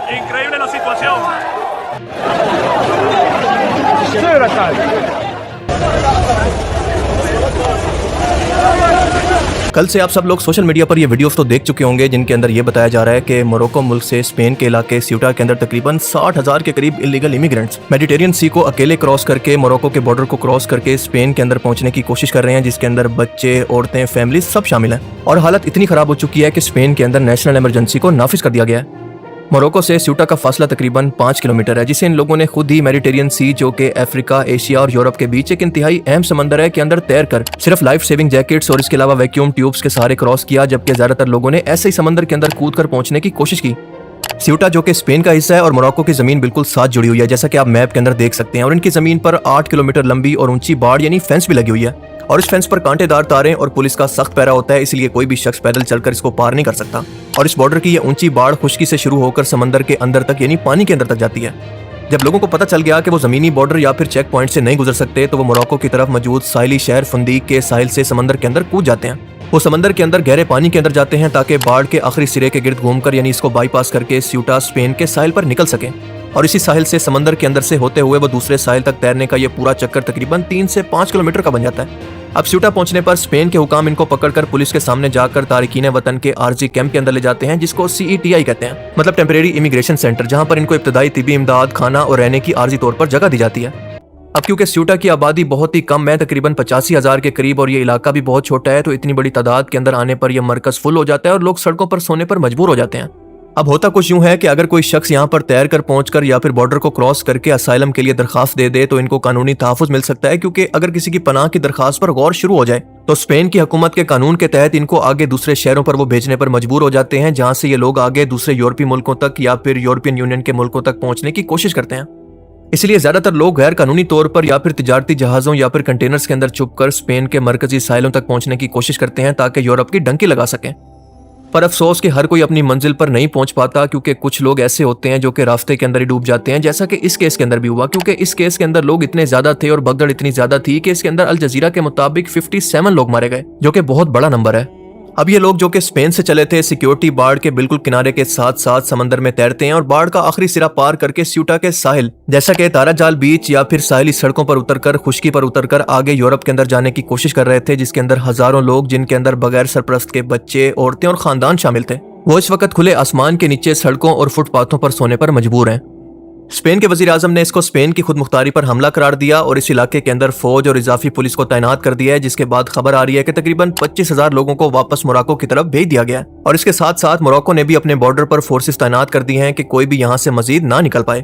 Increíble la situación. कल से आप सब लोग सोशल मीडिया पर ये वीडियोस तो देख चुके होंगे जिनके अंदर ये बताया जा रहा है कि मोरक्को मुल्क से स्पेन के इलाके स्यूटा के अंदर तकरीबन 60,000 के करीब इलीगल इमिग्रेंट्स मेडिटेरियन सी को अकेले क्रॉस करके मोरक्को के बॉर्डर को क्रॉस करके स्पेन के अंदर पहुंचने की कोशिश कर रहे हैं, जिसके अंदर बच्चे, औरतें, फैमिली सब शामिल हैं। और हालत इतनी खराब हो चुकी है कि स्पेन के अंदर नेशनल इमरजेंसी को नाफिज कर दिया गया है। मोरक्को से स्यूटा का फासला तकरीबन 5 किलोमीटर है, जिसे इन लोगों ने खुद ही मेडिटेरियन सी, जो कि अफ्रीका, एशिया और यूरोप के बीच एक इंतहाई अहम समंदर है, के अंदर तैर कर सिर्फ लाइफ सेविंग जैकेट्स और इसके अलावा वैक्यूम ट्यूब्स के सहारे क्रॉस किया, जबकि ज्यादातर लोगों ने ऐसे ही समंदर के अंदर कूद कर पहुंचने की कोशिश की। स्यूटा जो कि स्पेन का हिस्सा है और मोरक्को की जमीन बिल्कुल साथ जुड़ी हुई है, जैसा कि आप मैप के अंदर देख सकते हैं। और इनकी जमीन पर 8 किलोमीटर लंबी और ऊंची बाड़ यानी फेंस भी लगी हुई है, और इस फेंस पर कांटेदार तारें और पुलिस का सख्त पहरा होता है, इसलिए कोई भी शख्स पैदल चलकर इसको पार नहीं कर सकता। और इस बॉर्डर की ये ऊंची बाड़ खुश्की से शुरू होकर समंदर के अंदर तक यानी पानी के अंदर तक जाती है। जब लोगों को पता चल गया कि वो जमीनी बॉर्डर या फिर चेक पॉइंट से नहीं गुजर सकते, तो वो मोरक्को की तरफ मौजूद साहिली शहर फुंदीक के साहिल से समंदर के अंदर कूद जाते हैं। वो समंदर के अंदर गहरे पानी के अंदर जाते हैं ताकि बाढ़ के आखिरी सिरे के गिर्द घूमकर यानी इसको बाईपास करके स्यूटा स्पेन के साहिल पर निकल सकें। और इसी साहिल से समंदर के अंदर से होते हुए वो दूसरे साहिल तक तैरने का ये पूरा चक्कर तकरीबन 3 से 5 किलोमीटर का बन जाता है। अब स्यूटा पहुंचने पर स्पेन के हुकाम इनको पकड़कर पुलिस के सामने जाकर तारिकीन वतन के आरजी कैंप के अंदर ले जाते हैं, जिसको CETI कहते हैं, मतलब टेम्परेरी इमिग्रेशन सेंटर, जहां पर इनको इब्तदाई तिबी इमदाद, खाना और रहने की आर्जी तौर पर जगह दी जाती है। अब क्योंकि स्यूटा की आबादी बहुत ही कम है, तकरीबन 85,000 के करीब, और ये इलाका भी बहुत छोटा है, तो इतनी बड़ी तादाद के अंदर आने पर यह मरकज फुल हो जाता है और लोग सड़कों पर सोने पर मजबूर हो जाते हैं। अब होता कुछ यूं है कि अगर कोई शख्स यहाँ पर तैर कर पहुंचकर या फिर बॉर्डर को क्रॉस करके असाइलम के लिए दरखास्त दे दे तो इनको कानूनी तहफ़्फ़ुज़ मिल सकता है, क्योंकि अगर किसी की पनाह की दरखास्त पर गौर शुरू हो जाए तो स्पेन की हुकूमत के कानून के तहत इनको आगे दूसरे शहरों पर वो भेजने पर मजबूर हो जाते हैं, जहाँ से ये लोग आगे दूसरे यूरोपीय मुल्कों तक या फिर यूरोपियन यूनियन के मुल्कों तक पहुंचने की कोशिश करते हैं। इसलिए ज्यादातर लोग गैर कानूनी तौर पर या फिर तिजारती जहाज़ों या फिर कंटेनर्स के अंदर छुपकर स्पेन के मरकजी साहिलों तक पहुंचने की कोशिश करते हैं ताकि यूरोप की डंकी लगा सकें। पर अफसोस कि हर कोई अपनी मंजिल पर नहीं पहुंच पाता, क्योंकि कुछ लोग ऐसे होते हैं जो कि रास्ते के अंदर ही डूब जाते हैं, जैसा कि इस केस के अंदर भी हुआ। क्योंकि इस केस के अंदर लोग इतने ज्यादा थे और भगदड़ इतनी ज्यादा थी कि इसके अंदर अल जजीरा के मुताबिक 57 लोग मारे गए, जो कि बहुत बड़ा नंबर है। अब ये लोग जो कि स्पेन से चले थे, सिक्योरिटी बाढ़ के बिल्कुल किनारे के साथ साथ समंदर में तैरते हैं और बाढ़ का आखिरी सिरा पार करके स्यूटा के साहिल, जैसा कि ताराजाल बीच या फिर साहिली सड़कों पर उतरकर खुश्की पर उतरकर आगे यूरोप के अंदर जाने की कोशिश कर रहे थे, जिसके अंदर हजारों लोग, जिनके अंदर बगैर सरपरस्त के बच्चे, औरतें और खानदान शामिल थे, वो इस वक्त खुले आसमान के नीचे सड़कों और फुटपाथों पर सोने पर मजबूर हैं। स्पेन के वजीर आजम ने इसको स्पेन की खुद मुख्तारी पर हमला करार दिया और इस इलाके के अंदर फौज और इजाफी पुलिस को तैनात कर दिया है, जिसके बाद खबर आ रही है कि तकरीबन 25,000 लोगों को वापस मोरक्को की तरफ भेज दिया गया है। और इसके साथ साथ मोरक्को ने भी अपने बॉर्डर पर फोर्सेस तैनात कर दी हैं कि कोई भी यहाँ से मजीद ना निकल पाए।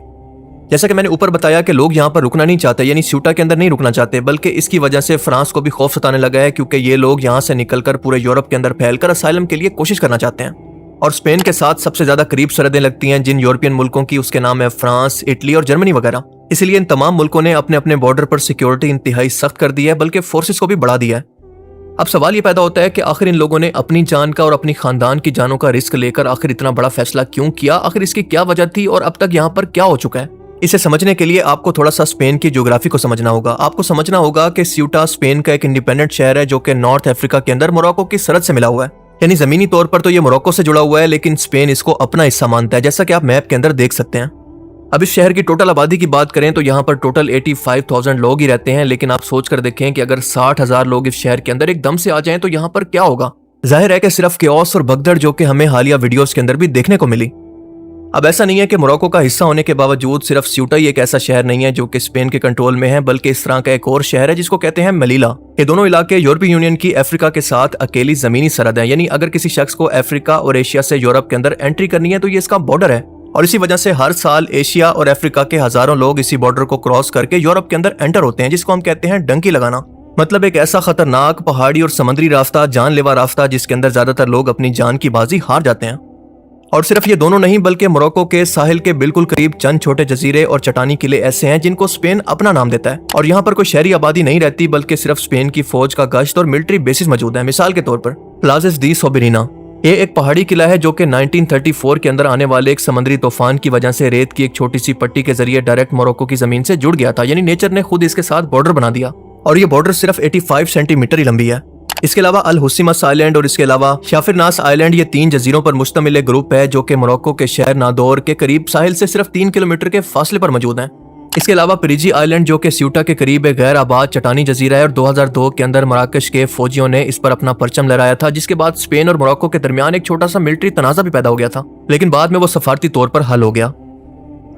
जैसा कि मैंने ऊपर बताया कि लोग यहाँ पर रुकना नहीं चाहते, यानी स्यूटा के अंदर नहीं रुकना चाहते, बल्कि इसकी वजह से फ्रांस को भी खौफ सताने लगा है, क्योंकि ये लोग यहाँ से निकलकर पूरे यूरोप के अंदर फैलकर असाइलम के लिए कोशिश करना चाहते हैं। और स्पेन के साथ सबसे ज्यादा करीब सरहदें लगती हैं जिन यूरोपियन मुल्कों की, उसके नाम है फ्रांस, इटली और जर्मनी वगैरह। इसलिए इन तमाम मुल्कों ने अपने अपने बॉर्डर पर सिक्योरिटी इंतहाई सख्त कर दी है, बल्कि फोर्सेस को भी बढ़ा दिया है। अब सवाल ये पैदा होता है कि आखिर इन लोगों ने अपनी जान का और अपनी खानदान की जानों का रिस्क लेकर आखिर इतना बड़ा फैसला क्यों किया, आखिर इसकी क्या वजह थी और अब तक यहाँ पर क्या हो चुका है। इसे समझने के लिए आपको थोड़ा सा स्पेन की ज्योग्राफी को समझना होगा। आपको समझना होगा कि स्यूटा स्पेन का एक इंडिपेंडेंट शहर है, जो कि नॉर्थ अफ्रीका के अंदर मोरक्को की सरहद से मिला हुआ है, यानी जमीनी तौर पर तो ये मोरक्को से जुड़ा हुआ है, लेकिन स्पेन इसको अपना हिस्सा मानता है, जैसा कि आप मैप के अंदर देख सकते हैं। अब इस शहर की टोटल आबादी की बात करें तो यहाँ पर टोटल 85,000 लोग ही रहते हैं, लेकिन आप सोच कर देखें कि अगर 60,000 लोग इस शहर के अंदर एकदम से आ जाएं तो यहाँ पर क्या होगा। जाहिर है कि सिर्फ केओस और भगदड़ जो कि हमें हालिया वीडियोस के अंदर भी देखने को मिली। अब ऐसा नहीं है कि मोरक्को का हिस्सा होने के बावजूद सिर्फ स्यूटा ही एक ऐसा शहर नहीं है जो कि स्पेन के कंट्रोल में है, बल्कि इस तरह का एक और शहर है जिसको कहते हैं मेलिला। ये दोनों इलाके यूरोपीय यूनियन की अफ्रीका के साथ अकेली जमीनी सरहद है, यानी अगर किसी शख्स को अफ्रीका और एशिया से यूरोप के अंदर एंट्री करनी है तो ये इसका बॉर्डर है। और इसी वजह से हर साल एशिया और अफ्रीका के हजारों लोग इसी बॉर्डर को क्रॉस करके यूरोप के अंदर एंटर होते हैं, जिसको हम कहते हैं डंकी लगाना। मतलब एक ऐसा खतरनाक पहाड़ी और समुद्री रास्ता, जानलेवा रास्ता, जिसके अंदर ज्यादातर लोग अपनी जान की बाजी हार जाते हैं। और सिर्फ ये दोनों नहीं, बल्कि मोरक्को के साहिल के बिल्कुल करीब चंद छोटे जजीरे और चटानी किले ऐसे हैं जिनको स्पेन अपना नाम देता है, और यहाँ पर कोई शहरी आबादी नहीं रहती, बल्कि सिर्फ स्पेन की फौज का गश्त और मिलिट्री बेसिस मौजूद है। मिसाल के तौर पर प्लाज़ेस दी सोबेरिना, ये एक पहाड़ी किला है जो कि 1934 के अंदर आने वाले एक समुद्री तूफान की वजह से रेत की एक छोटी सी पट्टी के जरिए डायरेक्ट मोरक्को की जमीन से जुड़ गया था, यानी नेचर ने खुद इसके साथ बॉर्डर बना दिया। और ये बॉर्डर सिर्फ 85 सेंटीमीटर ही लंबी है। इसके अलावा अल हुसीमस आइलैंड और इसके अलावा शाफिरनास आइलैंड, ये 3 जजीरों पर मुश्तमिल एक ग्रुप है जो कि मोरक्को के शहर नादौर के करीब साहिल से सिर्फ 3 किलोमीटर के फासले पर मौजूद है। इसके अलावा परिजी आइलैंड जो कि स्यूटा के करीब एक गैर आबाद चटानी जजीरा है और 2002 के अंदर मराकश के फौजियों ने इस पर अपना परचम लहराया था, जिसके बाद स्पेन और मोरक्को के दरमियान एक छोटा सा मिलिट्री तनाजा भी पैदा हो गया था, लेकिन बाद में वो सफारती तौर पर हल हो गया।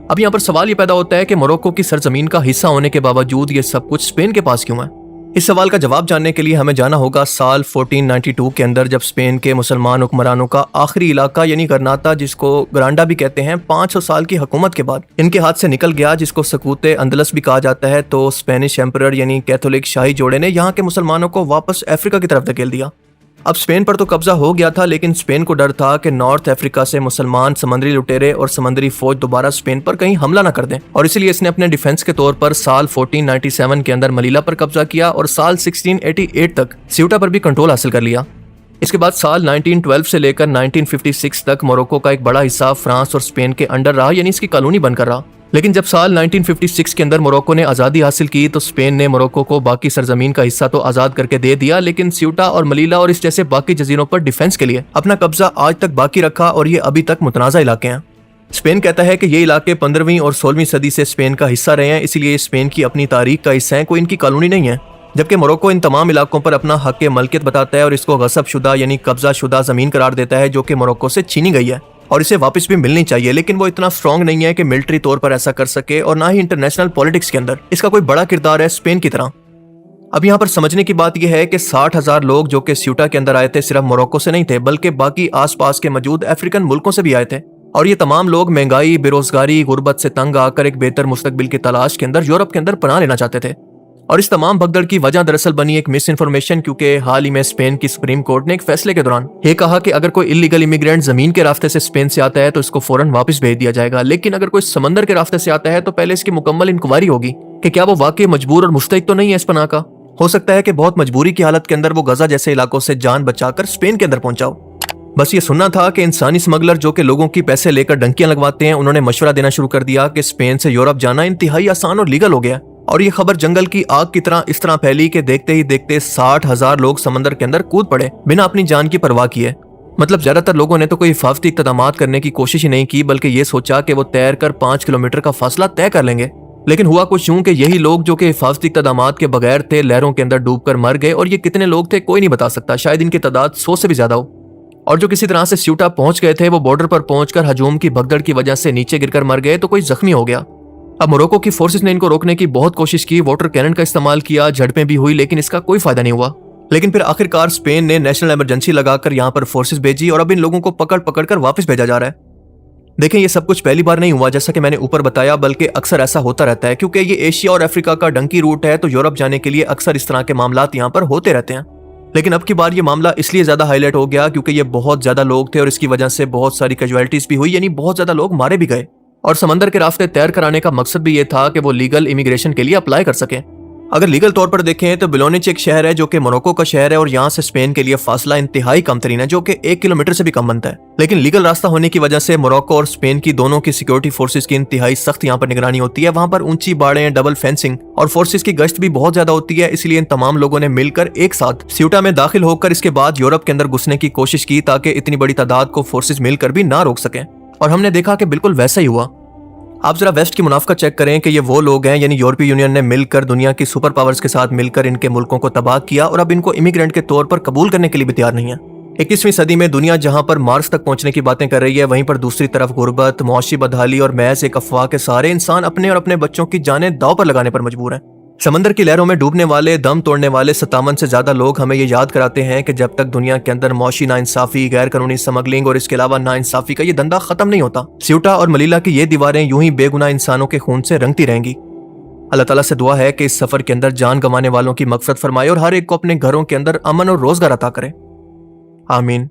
अब यहाँ पर सवाल ये पैदा होता है कि मोरक्को की सरजमीन का हिस्सा होने के बावजूद ये सब कुछ स्पेन के पास क्यों है। इस सवाल का जवाब जानने के लिए हमें जाना होगा साल 1492 के अंदर, जब स्पेन के मुसलमान हुक्मरानों का आखिरी इलाका यानी गरनाता, जिसको ग्रांडा भी कहते हैं, 500 साल की हुकूमत के बाद इनके हाथ से निकल गया, जिसको सकूते अंदलस भी कहा जाता है। तो स्पेनिश एम्परर यानी कैथोलिक शाही जोड़े ने यहाँ के मुसलमानों को वापस अफ्रीका की तरफ धकेल दिया। अब स्पेन पर तो कब्जा हो गया था, लेकिन स्पेन को डर था कि नॉर्थ अफ्रीका से मुसलमान समंदरी लुटेरे और समंदरी फौज दोबारा स्पेन पर कहीं हमला न कर दें, और इसलिए इसने अपने डिफेंस के तौर पर साल 1497 के अंदर मलीला पर कब्जा किया और साल 1688 तक स्यूटा पर भी कंट्रोल हासिल कर लिया। इसके बाद साल 1912 से लेकर 1956 तक मोरक्को का एक बड़ा हिस्सा फ्रांस और स्पेन के अंडर रहा, यानी इसकी कॉलोनी बनकर रहा। लेकिन जब साल 1956 के अंदर मोरक्को ने आज़ादी हासिल की तो स्पेन ने मोरक्को को बाकी सरजमीन का हिस्सा तो आज़ाद करके दे दिया, लेकिन स्यूटा और मलीला और इस जैसे बाकी जजीरों पर डिफेंस के लिए अपना कब्जा आज तक बाकी रखा, और ये अभी तक मुतनाज़ा इलाके हैं। स्पेन कहता है कि ये इलाके 15वीं और 16वीं सदी से स्पेन का हिस्सा रहे हैं, इसीलिए स्पेन की अपनी तारीख का हिस्सा है, कोई इनकी कॉलोनी नहीं है। जबकि मोरक्को इन तमाम इलाकों पर अपना हक मलकियत बताता है और इसको गसब शुदा यानी कब्जा शुदा ज़मीन करार देता है, जो कि मोरक्को से छीनी गई है और इसे वापस भी मिलनी चाहिए, लेकिन वो इतना स्ट्रांग नहीं है कि मिलिट्री तौर पर ऐसा कर सके, और ना ही इंटरनेशनल पॉलिटिक्स के अंदर इसका कोई बड़ा किरदार है स्पेन की तरह। अब यहाँ पर समझने की बात यह है कि 60,000 लोग जो कि स्यूटा के अंदर आए थे सिर्फ मोरक्को से नहीं थे, बल्कि बाकी आसपास के मौजूद अफ्रीकन मुल्कों से भी आए थे, और ये तमाम लोग महंगाई, बेरोजगारी, गुर्बत से तंग आकर एक बेहतर मुस्तकबिल की तलाश के अंदर यूरोप के अंदर पनाह लेना चाहते थे। और इस तमाम भगदड़ की वजह दरअसल बनी एक मिस इन्फॉर्मेशन, क्योंकि हाल ही में स्पेन की सुप्रीम कोर्ट ने एक फैसले के दौरान ये कहा कि अगर कोई इलीगल इमिग्रेंट जमीन के रास्ते से स्पेन से आता है तो इसको फौरन वापस भेज दिया जाएगा, लेकिन अगर कोई समंदर के रास्ते से आता है तो पहले इसकी मुकम्मल इंक्वायरी होगी कि क्या वो वाकई मजबूर और मुस्तहिक तो नहीं है इस पनाह का। हो सकता है कि बहुत मजबूरी की हालत के अंदर वो गजा जैसे इलाकों से जान बचाकर स्पेन के अंदर पहुंचा हो। बस ये सुनना था कि इंसानी स्मगलर जो कि लोगों की पैसे लेकर डंकियां लगवाते हैं, उन्होंने मशवरा देना शुरू कर दिया कि स्पेन से यूरोप जाना इंतहाई आसान और लीगल हो गया, और ये खबर जंगल की आग की तरह इस तरह फैली कि देखते ही देखते 60,000 लोग समंदर के अंदर कूद पड़े बिना अपनी जान की परवाह किए। मतलब ज्यादातर लोगों ने तो कोई हिफाजती इक़दामात करने की कोशिश ही नहीं की, बल्कि ये सोचा कि वो तैर कर 5 किलोमीटर का फासला तय कर लेंगे। लेकिन हुआ कुछ यूं कि यही लोग जो कि हिफाजती इक़दामात के बगैर थे लहरों के अंदर डूबकर मर गए, और ये कितने लोग थे कोई नहीं बता सकता, शायद इनकी तादाद 100 से भी ज्यादा हो। और जो किसी तरह से स्यूटा पहुंच गए थे वो बॉर्डर पर पहुंचकर हजूम की भगदड़ की वजह से नीचे गिरकर मर गए, तो कोई जख्मी हो गया। अब मोरक्को की फोर्सेस ने इनको रोकने की बहुत कोशिश की, वाटर कैनन का इस्तेमाल किया, झड़पें भी हुई, लेकिन इसका कोई फायदा नहीं हुआ। लेकिन फिर आखिरकार स्पेन ने नेशनल इमरजेंसी लगाकर यहाँ पर फोर्सेस भेजी और अब इन लोगों को पकड़ पकड़ कर वापस भेजा जा रहा है। देखें, ये सब कुछ पहली बार नहीं हुआ जैसा कि मैंने ऊपर बताया, बल्कि अक्सर ऐसा होता रहता है, क्योंकि ये एशिया और अफ्रीका का डंकी रूट है, तो यूरोप जाने के लिए अक्सर इस तरह के मामलात यहाँ पर होते रहते हैं। लेकिन अब की बार ये मामला इसलिए ज्यादा हाईलाइट हो गया क्योंकि ये बहुत ज्यादा लोग थे और इसकी वजह से बहुत सारी कैजुअलिटीज भी हुई, यानी बहुत ज्यादा लोग मारे भी गए। और समंदर के रास्ते तैर कराने का मकसद भी ये था कि वो लीगल इमिग्रेशन के लिए अप्लाई कर सकें। अगर लीगल तौर पर देखें तो बिलोनिच एक शहर है जो कि मोरक्को का शहर है, और यहाँ से स्पेन के लिए फासला इंतहाई कम तरीन है, जो कि 1 किलोमीटर से भी कम बनता है। लेकिन लीगल रास्ता होने की वजह से मोरक्को और स्पेन की दोनों की सिक्योरिटी फोर्सेस की इंतहाई सख्त यहाँ पर निगरानी होती है। वहाँ पर ऊंची बाड़ें, डबल फेंसिंग और फोर्सेस की गश्त भी बहुत ज्यादा होती है। इसलिए इन तमाम लोगों ने मिलकर एक साथ स्यूटा में दाखिल होकर इसके बाद यूरोप के अंदर घुसने की कोशिश की, ताकि इतनी बड़ी तादाद को फोर्सेस मिलकर भी ना रोक सकें। और हमने देखा कि बिल्कुल वैसा ही हुआ। आप जरा वेस्ट की मुनाफिकत चेक करें कि ये वो लोग हैं, यानी यूरोपीय यूनियन ने मिलकर दुनिया की सुपर पावर्स के साथ मिलकर इनके मुल्कों को तबाह किया, और अब इनको इमिग्रेंट के तौर पर कबूल करने के लिए भी तैयार नहीं है। 21वीं सदी में दुनिया जहां पर मार्स तक पहुंचने की बातें कर रही है, वहीं पर दूसरी तरफ गुर्बत, मुआशी बदहाली और महज एक अफवाह के सारे इंसान अपने और अपने बच्चों की जानें दांव पर लगाने पर मजबूर हैं। समंदर की लहरों में डूबने वाले, दम तोड़ने वाले 57 से ज्यादा लोग हमें ये याद कराते हैं कि जब तक दुनिया के अंदर मौशी नाइंसाफी, गैर कानूनी स्मगलिंग और इसके अलावा नाइंसाफी का ये धंधा खत्म नहीं होता, स्यूटा और मलीला की ये दीवारें यूं ही बेगुनाह इंसानों के खून से रंगती रहेंगी। अल्लाह ताला से दुआ है कि इस सफर के अंदर जान गंवाने वालों की मगफरत फरमाए और हर एक को अपने घरों के अंदर अमन और रोजगार अता करे। आमीन।